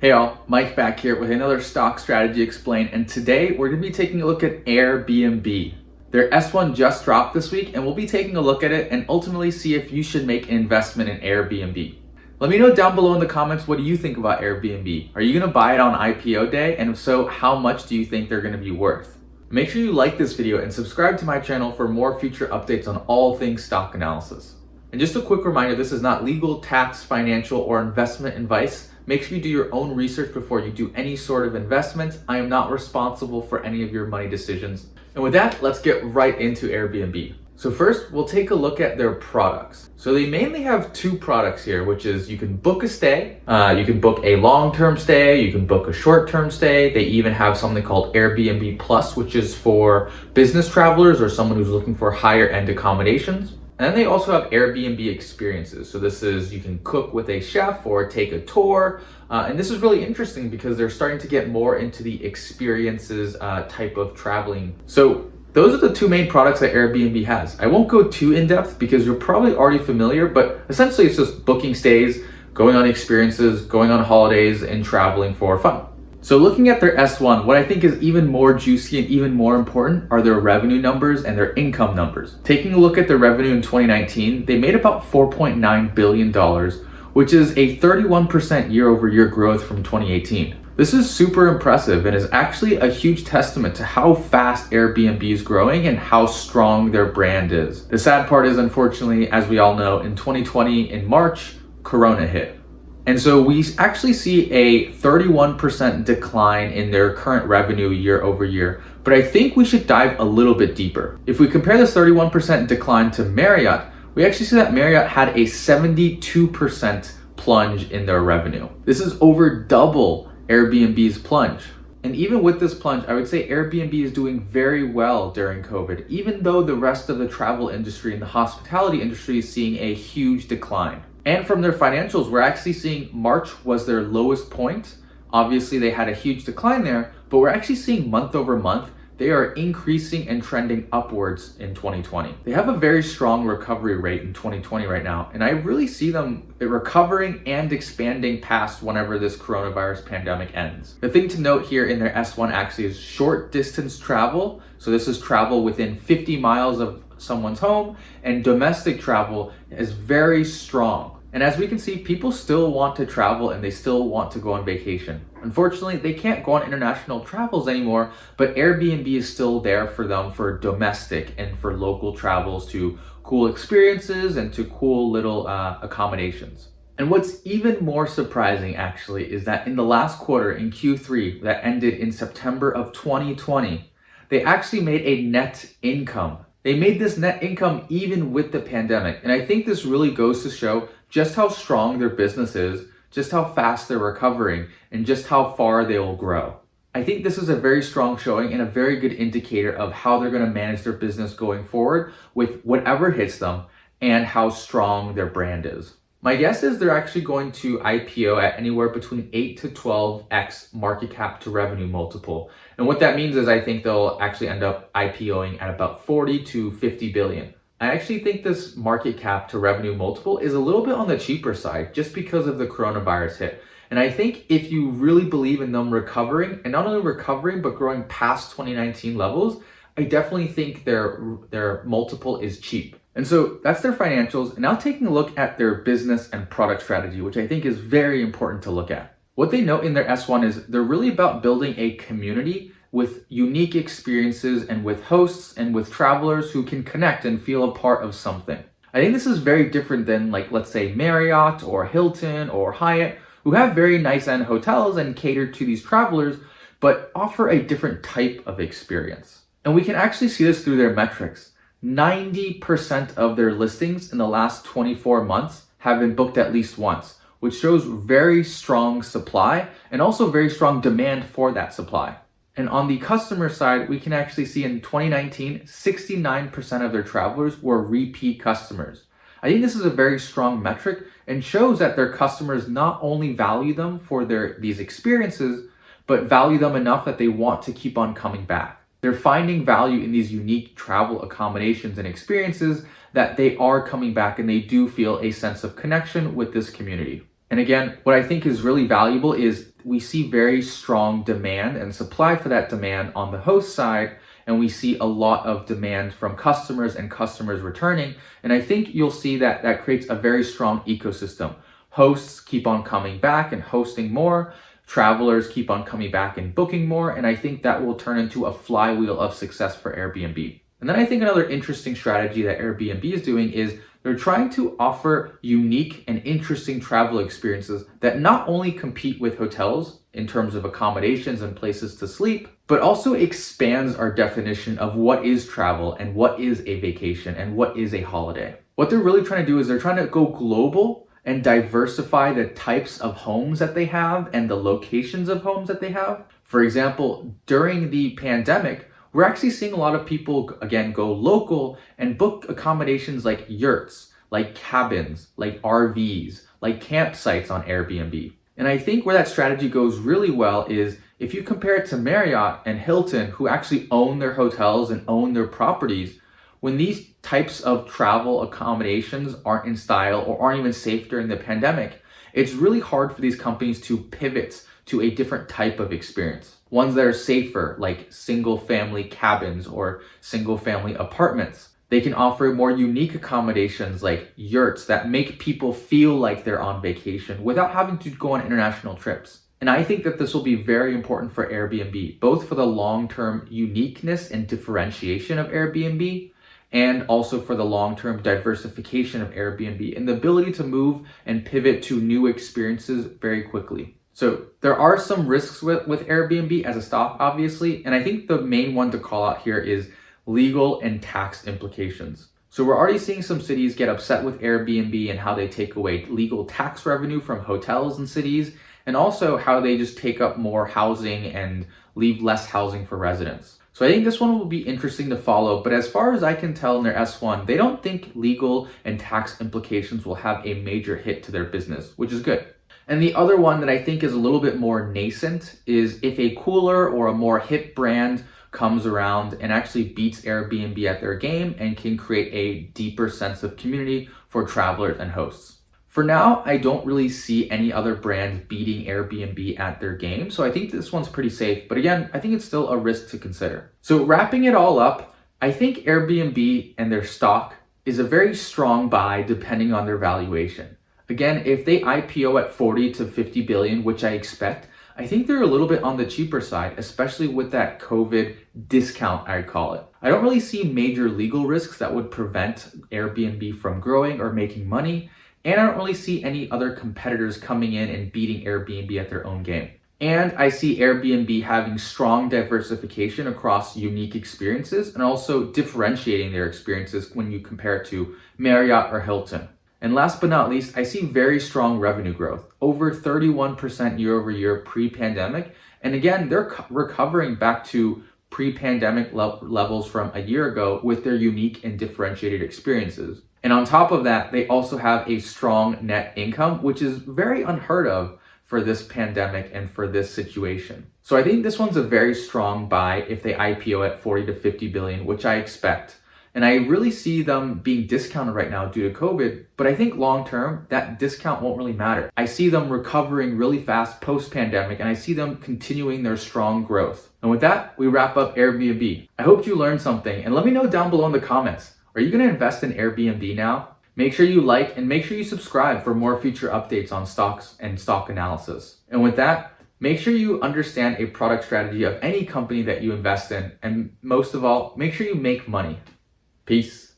Hey all, Mike back here with another Stock Strategy Explained, and today we're going to be taking a look at Airbnb. Their S1 just dropped this week, and we'll be taking a look at it and ultimately see if you should make an investment in Airbnb. Let me know down below in the comments, what do you think about Airbnb? Are you going to buy it on IPO day? And if so, how much do you think they're going to be worth? Make sure you like this video and subscribe to my channel for more future updates on all things stock analysis. And just a quick reminder, this is not legal, tax, financial, or investment advice. Make sure you do your own research before you do any sort of investment. I am not responsible for any of your money decisions. And with that, let's get right into Airbnb. So first, we'll take a look at their products. So they mainly have two products here, which is you can book a stay, you can book a long-term stay, you can book a short-term stay. They even have something called Airbnb Plus, which is for business travelers or someone who's looking for higher end accommodations. And then they also have Airbnb experiences. So this is, you can cook with a chef or take a tour. And this is really interesting because they're starting to get more into the experiences type of traveling. So those are the two main products that Airbnb has. I won't go too in depth because you're probably already familiar, but essentially it's just booking stays, going on experiences, going on holidays, and traveling for fun. So looking at their S1, what I think is even more juicy and even more important are their revenue numbers and their income numbers. Taking a look at their revenue in 2019, they made about $4.9 billion, which is a 31% year-over-year growth from 2018. This is super impressive and is actually a huge testament to how fast Airbnb is growing and how strong their brand is. The sad part is, unfortunately, as we all know, in 2020, in March, Corona hit. And so we actually see a 31% decline in their current revenue year over year. But I think we should dive a little bit deeper. If we compare this 31% decline to Marriott, we actually see that Marriott had a 72% plunge in their revenue. This is over double Airbnb's plunge. And even with this plunge, I would say Airbnb is doing very well during COVID, even though the rest of the travel industry and the hospitality industry is seeing a huge decline. And from their financials, we're actually seeing March was their lowest point. Obviously, they had a huge decline there, but we're actually seeing month over month, they are increasing and trending upwards in 2020. They have a very strong recovery rate in 2020 right now, and I really see them recovering and expanding past whenever this coronavirus pandemic ends. The thing to note here in their S1 actually is short distance travel. So this is travel within 50 miles of someone's home, and domestic travel is very strong. And as we can see, people still want to travel and they still want to go on vacation. Unfortunately, they can't go on international travels anymore, but Airbnb is still there for them for domestic and for local travels to cool experiences and to cool little accommodations. And what's even more surprising actually is that in the last quarter, in Q3 that ended in September of 2020, they actually made a net income. They made this net income even with the pandemic. And I think this really goes to show just how strong their business is, just how fast they're recovering, and just how far they will grow. I think this is a very strong showing and a very good indicator of how they're going to manage their business going forward with whatever hits them and how strong their brand is. My guess is they're actually going to IPO at anywhere between 8 to 12x market cap to revenue multiple. And what that means is I think they'll actually end up IPOing at about 40 to 50 billion. I actually think this market cap to revenue multiple is a little bit on the cheaper side just because of the coronavirus hit. And I think if you really believe in them recovering, and not only recovering, but growing past 2019 levels, I definitely think their multiple is cheap. And so that's their financials. And now taking a look at their business and product strategy, which I think is very important to look at. What they note in their S1 is they're really about building a community with unique experiences and with hosts and with travelers who can connect and feel a part of something. I think this is very different than, like, let's say Marriott or Hilton or Hyatt, who have very nice end hotels and cater to these travelers, but offer a different type of experience. And we can actually see this through their metrics. 90% of their listings in the last 24 months have been booked at least once, which shows very strong supply and also very strong demand for that supply. And on the customer side, we can actually see in 2019, 69% of their travelers were repeat customers. I think this is a very strong metric and shows that their customers not only value them for these experiences, but value them enough that they want to keep on coming back. They're finding value in these unique travel accommodations and experiences that they are coming back and they do feel a sense of connection with this community. And again, what I think is really valuable is we see very strong demand and supply for that demand on the host side, and we see a lot of demand from customers and customers returning. And I think you'll see that that creates a very strong ecosystem. Hosts keep on coming back and hosting more. Travelers keep on coming back and booking more. And I think that will turn into a flywheel of success for Airbnb. And then I think another interesting strategy that Airbnb is doing is they're trying to offer unique and interesting travel experiences that not only compete with hotels in terms of accommodations and places to sleep, but also expands our definition of what is travel and what is a vacation and what is a holiday. What they're really trying to do is they're trying to go global and diversify the types of homes that they have and the locations of homes that they have. For example, during the pandemic, we're actually seeing a lot of people, again, go local and book accommodations like yurts, like cabins, like RVs, like campsites on Airbnb. And I think where that strategy goes really well is if you compare it to Marriott and Hilton, who actually own their hotels and own their properties, when these types of travel accommodations aren't in style or aren't even safe during the pandemic, it's really hard for these companies to pivot to a different type of experience. Ones that are safer, like single family cabins or single family apartments. They can offer more unique accommodations like yurts that make people feel like they're on vacation without having to go on international trips. And I think that this will be very important for Airbnb, both for the long-term uniqueness and differentiation of Airbnb, and also for the long-term diversification of Airbnb and the ability to move and pivot to new experiences very quickly. So there are some risks with Airbnb as a stock, obviously, and I think the main one to call out here is legal and tax implications. So we're already seeing some cities get upset with Airbnb and how they take away legal tax revenue from hotels and cities, and also how they just take up more housing and leave less housing for residents. So I think this one will be interesting to follow, but as far as I can tell in their S1, they don't think legal and tax implications will have a major hit to their business, which is good. And the other one that I think is a little bit more nascent is if a cooler or a more hip brand comes around and actually beats Airbnb at their game and can create a deeper sense of community for travelers and hosts. For now, I don't really see any other brand beating Airbnb at their game, so I think this one's pretty safe, but again, I think it's still a risk to consider. So wrapping it all up, I think Airbnb and their stock is a very strong buy depending on their valuation. Again, if they IPO at 40 to 50 billion, which I expect, I think they're a little bit on the cheaper side, especially with that COVID discount, I'd call it. I don't really see major legal risks that would prevent Airbnb from growing or making money, and I don't really see any other competitors coming in and beating Airbnb at their own game. And I see Airbnb having strong diversification across unique experiences and also differentiating their experiences when you compare it to Marriott or Hilton. And last but not least, I see very strong revenue growth, over 31% year over year pre-pandemic. And again, they're recovering back to pre-pandemic levels from a year ago with their unique and differentiated experiences. And on top of that, they also have a strong net income, which is very unheard of for this pandemic and for this situation. So I think this one's a very strong buy if they IPO at 40 to 50 billion, which I expect. And I really see them being discounted right now due to COVID, but I think long term, that discount won't really matter. I see them recovering really fast post-pandemic, and I see them continuing their strong growth. And with that, we wrap up Airbnb. I hope you learned something, and let me know down below in the comments. Are you gonna invest in Airbnb now? Make sure you like and make sure you subscribe for more future updates on stocks and stock analysis. And with that, make sure you understand a product strategy of any company that you invest in, and most of all, make sure you make money. Peace.